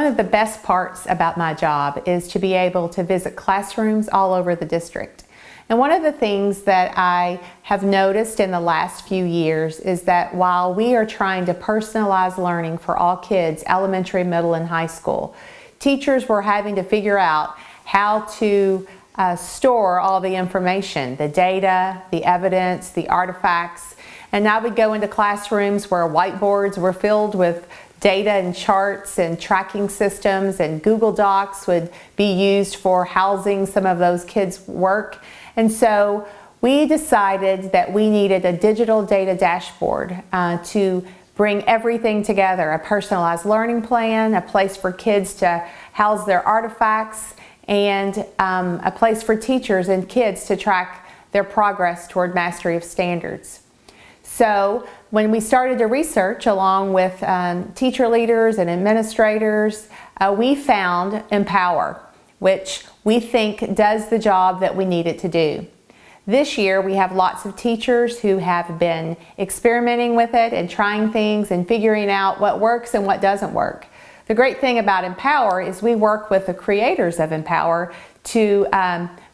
One of the best parts about my job is to be able to visit classrooms all over the district. And one of the things that I have noticed in the last few years is that while we are trying to personalize learning for all kids, elementary, middle, and high school, teachers were having to figure out how to store all the information, the data, the evidence, the artifacts. And now we go into classrooms where whiteboards were filled with data and charts and tracking systems, and Google Docs would be used for housing some of those kids' work. And so we decided that we needed a digital data dashboard to bring everything together, a personalized learning plan, a place for kids to house their artifacts, and a place for teachers and kids to track their progress toward mastery of standards. So when we started to research along with teacher leaders and administrators, we found Empower, which we think does the job that we need it to do. This year we have lots of teachers who have been experimenting with it and trying things and figuring out what works and what doesn't work. The great thing about Empower is we work with the creators of Empower to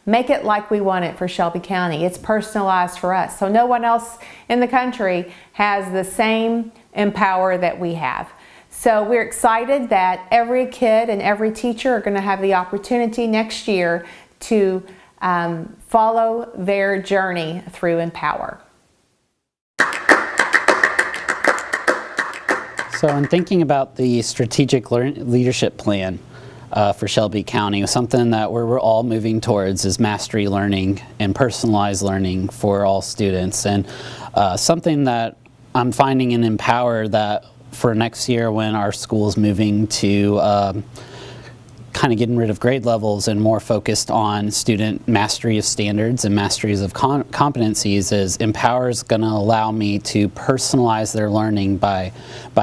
make it like we want it for Shelby County. It's personalized for us. So no one else in the country has the same Empower that we have. So we're excited that every kid and every teacher are going to have the opportunity next year to follow their journey through Empower. So in thinking about the strategic leadership plan for Shelby County, something that we're all moving towards is mastery learning and personalized learning for all students. And something that I'm finding in Empower that for next year when our school is moving to kind of getting rid of grade levels and more focused on student mastery of standards and masteries of competencies is Empower is going to allow me to personalize their learning by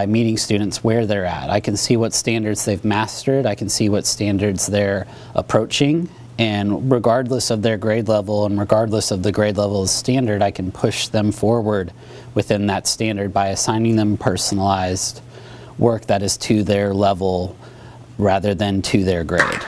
meeting students where they're at. I can see what standards they've mastered, I can see what standards they're approaching, and regardless of their grade level and regardless of the grade level of standard, I can push them forward within that standard by assigning them personalized work that is to their level rather than to their grade.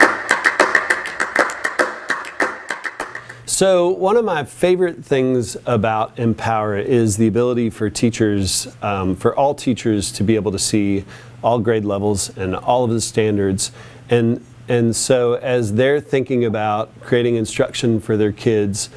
So one of my favorite things about Empower is the ability for teachers, for all teachers to be able to see all grade levels and all of the standards. And so as they're thinking about creating instruction for their kids,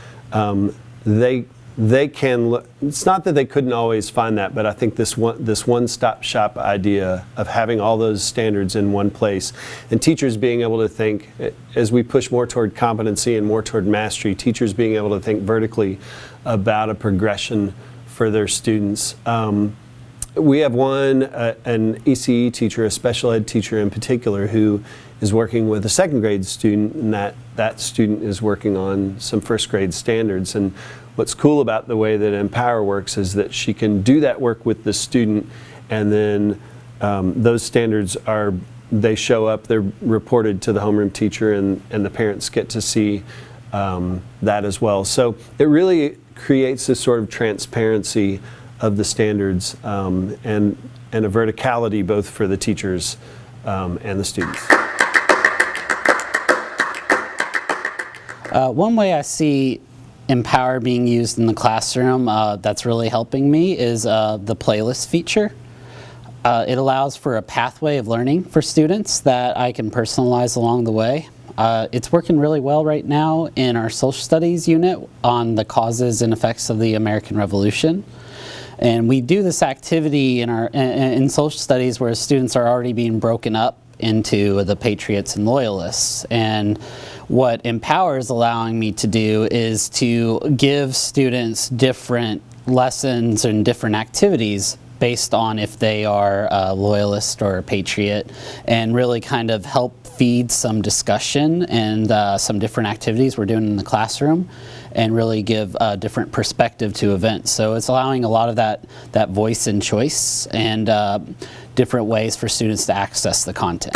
they can look. It's not that they couldn't always find that, but I think this one-stop shop idea of having all those standards in one place, and teachers being able to think, as we push more toward competency and more toward mastery, teachers being able to think vertically about a progression for their students. We have an ECE teacher, a special ed teacher in particular, who is working with a second grade student, and that student is working on some first grade standards. And what's cool about the way that Empower works is that she can do that work with the student, and then those standards they show up, they're reported to the homeroom teacher, and the parents get to see that as well. So it really creates this sort of transparency of the standards and a verticality both for the teachers and the students. One way I see Empower being used in the classroom that's really helping me is the playlist feature. It allows for a pathway of learning for students that I can personalize along the way. It's working really well right now in our social studies unit on the causes and effects of the American Revolution. And we do this activity in social studies where students are already being broken up into the patriots and loyalists. And what Empower is allowing me to do is to give students different lessons and different activities based on if they are a loyalist or a patriot, and really kind of help feed some discussion and some different activities we're doing in the classroom, and really give a different perspective to events. So it's allowing a lot of that voice and choice and different ways for students to access the content.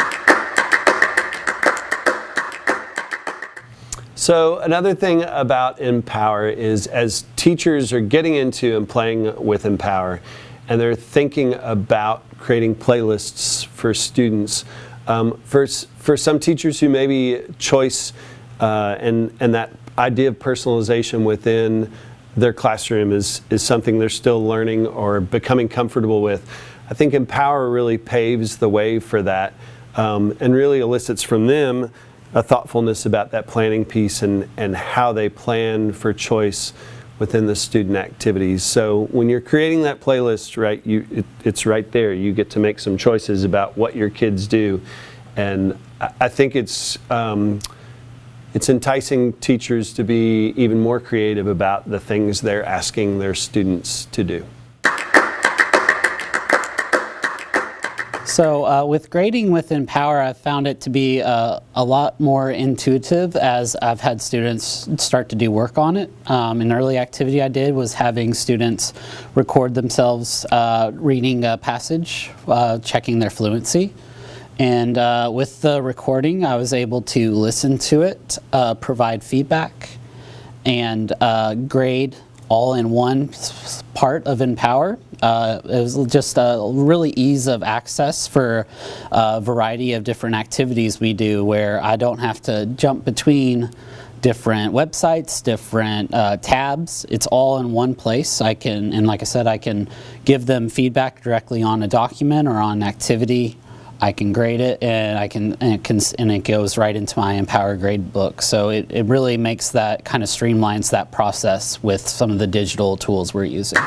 So another thing about Empower is as teachers are getting into and playing with Empower, and they're thinking about creating playlists for students, For some teachers who maybe choice and that idea of personalization within their classroom is something they're still learning or becoming comfortable with, I think Empower really paves the way for that, and really elicits from them a thoughtfulness about that planning piece and how they plan for choice within the student activities. So when you're creating that playlist, right, it's right there. You get to make some choices about what your kids do, and I think it's enticing teachers to be even more creative about the things they're asking their students to do. So with grading with Empower, I've found it to be a lot more intuitive as I've had students start to do work on it. An early activity I did was having students record themselves reading a passage, checking their fluency. And with the recording, I was able to listen to it, provide feedback, and grade all in one part of Empower. It was just a really ease of access for a variety of different activities we do, where I don't have to jump between different websites, different tabs. It's all in one place. I can, and like I said, I can give them feedback directly on a document or on an activity. I can grade it, and it goes right into my Empower grade book. So it really makes that, kind of streamlines that process with some of the digital tools we're using.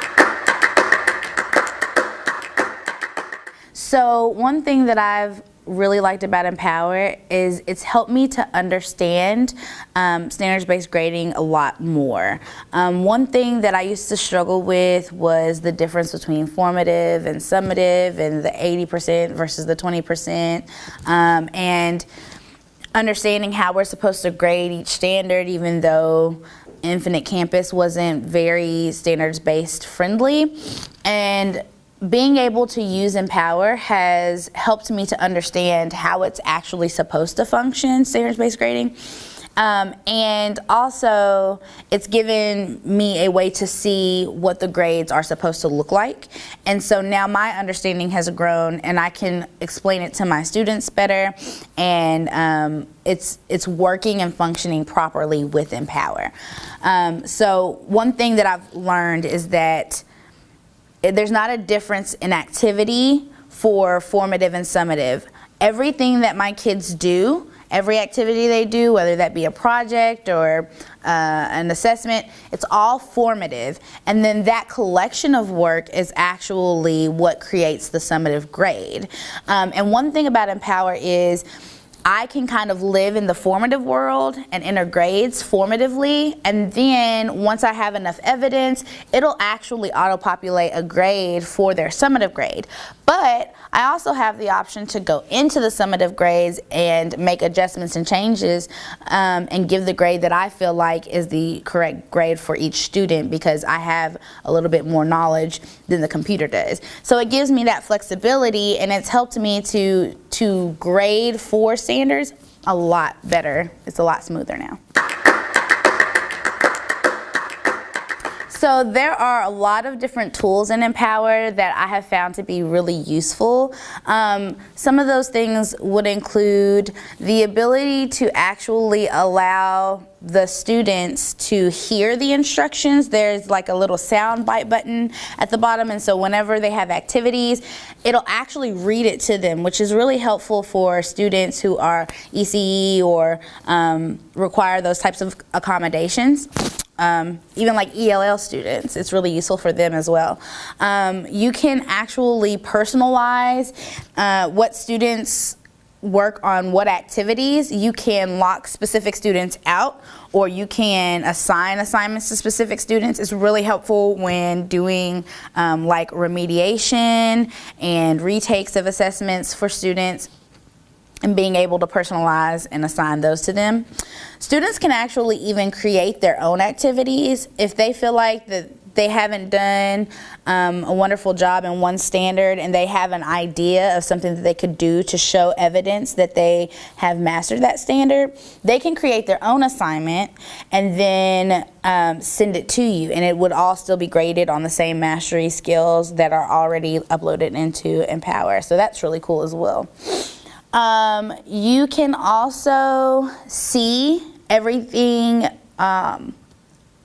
So one thing that I've really liked about Empower is it's helped me to understand standards-based grading a lot more. One thing that I used to struggle with was the difference between formative and summative and the 80% versus the 20%, and understanding how we're supposed to grade each standard, even though Infinite Campus wasn't very standards-based friendly. And being able to use Empower has helped me to understand how it's actually supposed to function, standards-based grading. And also, it's given me a way to see what the grades are supposed to look like. And so now my understanding has grown, and I can explain it to my students better, and it's working and functioning properly with Empower. So one thing that I've learned is that there's not a difference in activity for formative and summative. Everything that my kids do, every activity they do, whether that be a project or an assessment, it's all formative. And then that collection of work is actually what creates the summative grade. And one thing about Empower is I can kind of live in the formative world and enter grades formatively, and then once I have enough evidence, it'll actually auto-populate a grade for their summative grade. But I also have the option to go into the summative grades and make adjustments and changes, and give the grade that I feel like is the correct grade for each student, because I have a little bit more knowledge than the computer does. So it gives me that flexibility, and it's helped me to grade for standards a lot better. It's a lot smoother now. So there are a lot of different tools in Empower that I have found to be really useful. Some of those things would include the ability to actually allow the students to hear the instructions. There's like a little sound bite button at the bottom, and so whenever they have activities, it'll actually read it to them, which is really helpful for students who are ECE or require those types of accommodations. Even like ELL students, it's really useful for them as well. You can actually personalize what students work on, what activities. You can lock specific students out, or you can assign assignments to specific students. It's really helpful when doing like remediation and retakes of assessments for students, and being able to personalize and assign those to them. Students can actually even create their own activities if they feel like that they haven't done a wonderful job in one standard, and they have an idea of something that they could do to show evidence that they have mastered that standard. They can create their own assignment and then send it to you, and it would all still be graded on the same mastery skills that are already uploaded into Empower. So that's really cool as well. You can also see everything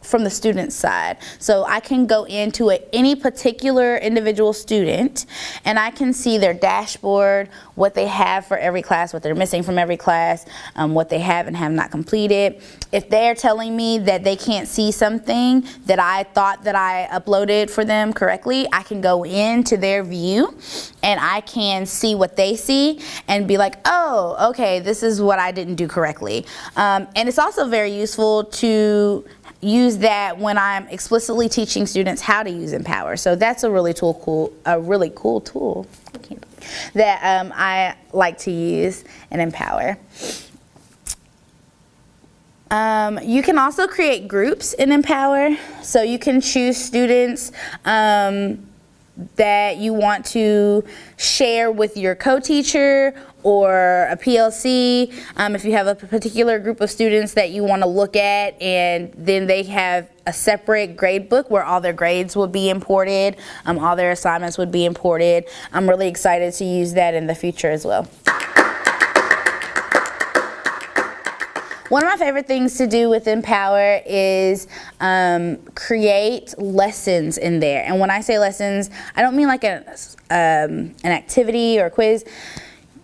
from the student's side. So I can go into any particular individual student and I can see their dashboard, what they have for every class, what they're missing from every class, what they have and have not completed. If they're telling me that they can't see something that I thought that I uploaded for them correctly, I can go into their view and I can see what they see and be like, oh, okay, this is what I didn't do correctly. And it's also very useful to use that when I'm explicitly teaching students how to use Empower. So that's a really cool tool that I like to use in Empower. You can also create groups in Empower. So you can choose students that you want to share with your co-teacher or a PLC, if you have a particular group of students that you want to look at, and then they have a separate grade book where all their grades would be imported, all their assignments would be imported. I'm really excited to use that in the future as well. One of my favorite things to do with Empower is create lessons in there. And when I say lessons, I don't mean like an activity or a quiz.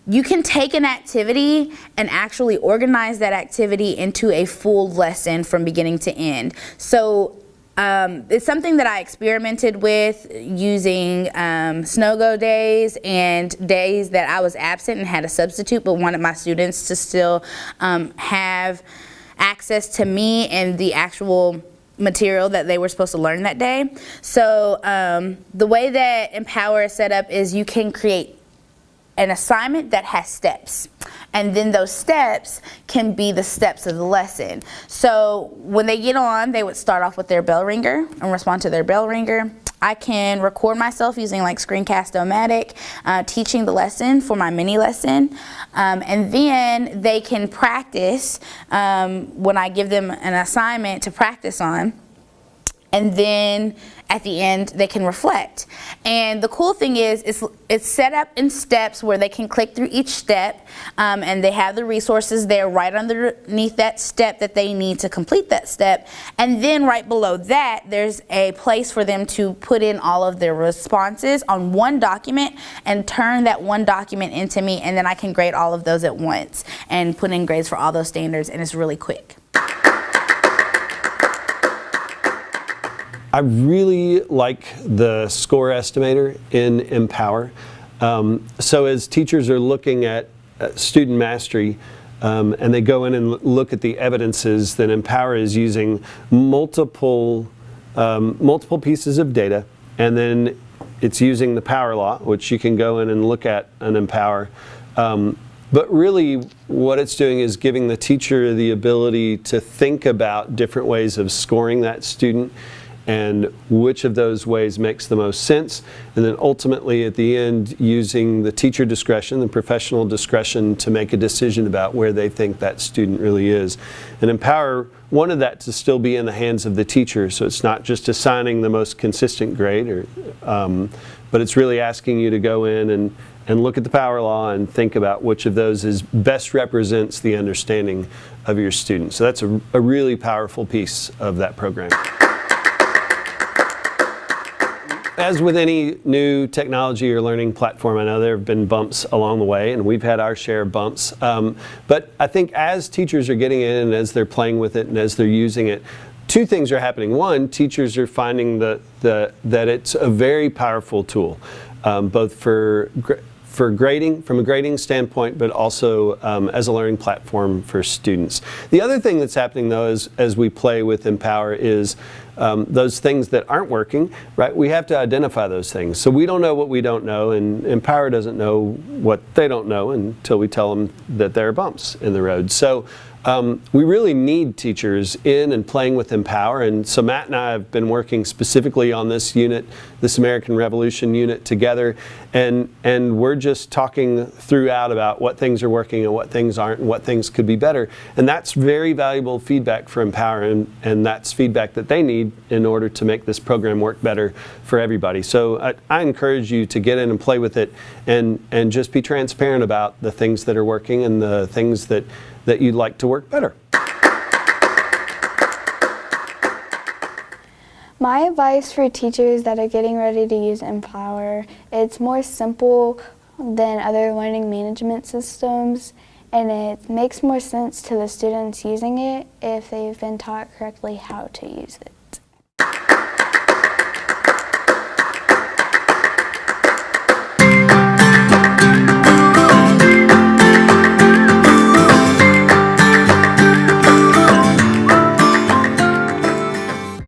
You can take an activity and actually organize that activity into a full lesson from beginning to end. So it's something that I experimented with using snow-go days and days that I was absent and had a substitute but wanted my students to still have access to me and the actual material that they were supposed to learn that day. So the way that Empower is set up is you can create an assignment that has steps, and then those steps can be the steps of the lesson. So when they get on, they would start off with their bell ringer and respond to their bell ringer. I can record myself using like Screencast-O-Matic, teaching the lesson for my mini lesson, and then they can practice when I give them an assignment to practice on. And then at the end, they can reflect. And the cool thing is, it's set up in steps where they can click through each step, and they have the resources there right underneath that step that they need to complete that step. And then right below that, there's a place for them to put in all of their responses on one document and turn that one document into me, and then I can grade all of those at once and put in grades for all those standards, and it's really quick. I really like the score estimator in Empower. So as teachers are looking at student mastery and they go in and look at the evidences, then Empower is using multiple pieces of data, and then it's using the power law, which you can go in and look at and Empower. But really what it's doing is giving the teacher the ability to think about different ways of scoring that student and which of those ways makes the most sense, and then ultimately at the end using the teacher discretion, the professional discretion, to make a decision about where they think that student really is. And Empower wanted that to still be in the hands of the teacher, so it's not just assigning the most consistent grade, but it's really asking you to go in and look at the power law and think about which of those best represents the understanding of your student. So that's a really powerful piece of that program. As with any new technology or learning platform, I know there have been bumps along the way, and we've had our share of bumps. But I think as teachers are getting in and as they're playing with it and as they're using it, two things are happening. One, teachers are finding that it's a very powerful tool, both for grading, from a grading standpoint, but also as a learning platform for students. The other thing that's happening, though, as we play with Empower is those things that aren't working, right? We have to identify those things. So we don't know what we don't know, and Empower doesn't know what they don't know until we tell them that there are bumps in the road. So we really need teachers in and playing with Empower, and so Matt and I have been working specifically on this unit, this American Revolution unit together, and we're just talking throughout about what things are working and what things aren't and what things could be better, and that's very valuable feedback for Empower, and that's feedback that they need in order to make this program work better for everybody. So I encourage you to get in and play with it, and just be transparent about the things that are working and the things that you'd like to work better. My advice for teachers that are getting ready to use Empower, it's more simple than other learning management systems, and it makes more sense to the students using it if they've been taught correctly how to use it.